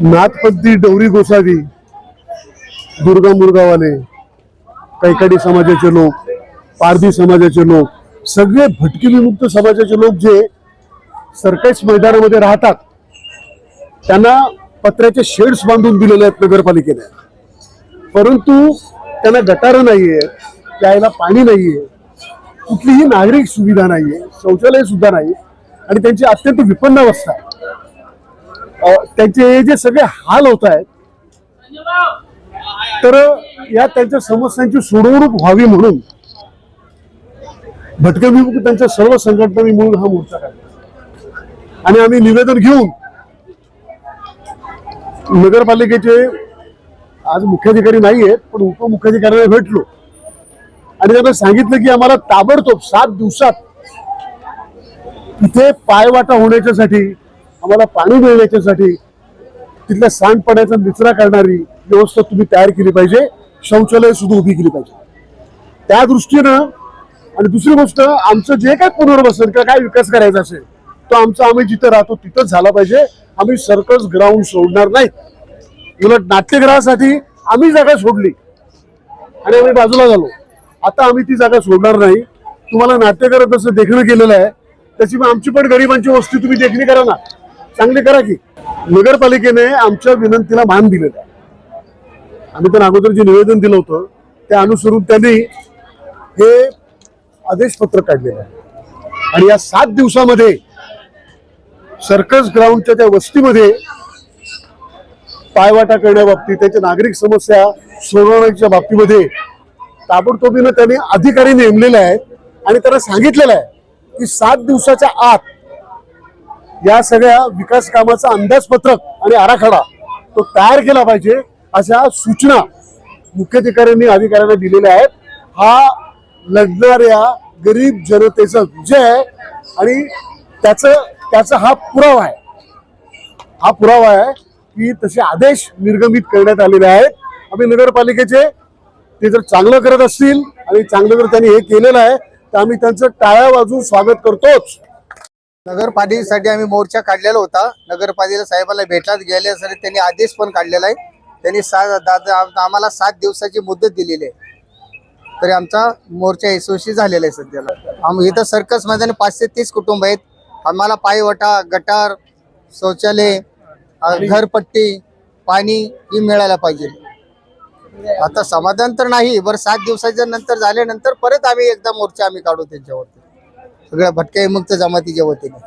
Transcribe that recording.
नाथपंथी डवरी गोसावी दुर्गा मुरगावाले कैकाडी समाजाचे लोक पारधी समाजाचे लोक सगळे भटकी विमुक्त समाजाचे लोक जे सरकारी मैदानामध्ये राहतात त्यांना पत्र्याचे शेड्स बांधून दिलेले आहेत नगरपालिकेने, परंतु त्यांना गटार नाहीये, प्यायला पाणी नाहीये, कुठलीही नागरिक सुविधा नाहीये, शौचालय सुद्धा नाही आणि त्यांची अत्यंत विपन्न अवस्था आहे। त्यांचे जे सगळे हाल होत आहेत तर या त्यांच्या समस्यांची सोडवणूक व्हावी म्हणून भटके विमुक्त त्यांच्या सर्व संघटनांनी मिळून हा मोर्चा काढला आणि आम्ही निवेदन घेऊन नगरपालिकेचे आज मुख्याधिकारी नाही आहेत पण उपमुख्याधिकाऱ्यांना भेटलो आणि त्यांना सांगितलं की आम्हाला ताबडतोब 7 दिवसात तिथे पायवाटा होण्याच्यासाठी, आम्हाला पाणी मिळण्याच्यासाठी तिथल्या सांडपाण्याचा निचरा करणारी व्यवस्था तुम्ही तयार केली पाहिजे, शौचालय सुद्धा उभी केली पाहिजे। त्या दृष्टीनं आणि दुसरी गोष्ट, आमचं जे काय पुनर्वसन किंवा काय विकास करायचा असेल तो आमचा आम्ही जिथं राहतो तिथंच झाला पाहिजे। आम्ही सर्कस ग्राउंड सोडणार नाही, उलट नाट्यगृहासाठी आम्ही जागा सोडली आणि आम्ही बाजूला झालो, आता आम्ही ती जागा सोडणार नाही। तुम्हाला नाट्यगृह तसं देखणं केलेलं आहे, त्याची आमची पण गरिबांची वस्ती तुम्ही देखणी करा ना, चांगली करा की। नगरपालिकेने आमच्या विनंतीला मान दिलेला आहे, आम्ही तर अगोदर जे निवेदन दिलं होतं त्या अनुसरून त्यांनी हे आदेशपत्र काढलेलं आहे आणि या 7 दिवसामध्ये सर्कस ग्राउंडच्या त्या वस्तीमध्ये पायवाटा करण्याबाबतीत, त्याच्या नागरिक समस्या सोडवण्याच्या बाबतीमध्ये ताबडतोबीनं त्यांनी अधिकारी नेमलेले आहेत आणि त्यांना सांगितलेलं आहे की 7 दिवसाच्या आत या सगळ्या विकास कामाचा अंदाजपत्रक आणि आराखडा तो तयार केला पाहिजे, अशा सूचना मुख्याधिकाऱ्यांनी अधिकाऱ्यांना दिलेल्या आहेत। हा लढणाऱ्या गरीब जनतेचा विजय आहे आणि त्याचा हा पुरावा आहे, हा पुरावा आहे की तसे आदेश निर्गमित करण्यात आलेले आहेत। आम्ही नगरपालिकेचे ते जर चांगलं करत असतील आणि चांगलं जर त्यांनी हे केलेलं आहे तर आम्ही त्यांचं टाळ्या वाजवून स्वागत करतोच। नगरपालिकेसाठी आम्ही मोर्चा काढलेला होता, नगरपालिका साहेबांना भेटलाच गेल्यासाठी त्यांनी आदेश पण काढलेला आहे। त्यांनी आम्हाला 7 दिवसाची मुदत दिलेली आहे, तरी आमचा मोर्चा यशस्वी झालेला आहे। सध्याला आम्ही इथं सर्कस मध्ये 5 ते 30 कुटुंब आहेत, आम्हाला पायवाटा, गटार, शौचालय, घरपट्टी, पाणी ही मिळायला पाहिजे। आता समाधान तर नाही, बरं 7 दिवसाच्या नंतर झाल्यानंतर परत आम्ही एकदा मोर्चा काढू त्यांच्यावरती, सगळ्या भटक्या विमुक्त जमातीच्या वतीने।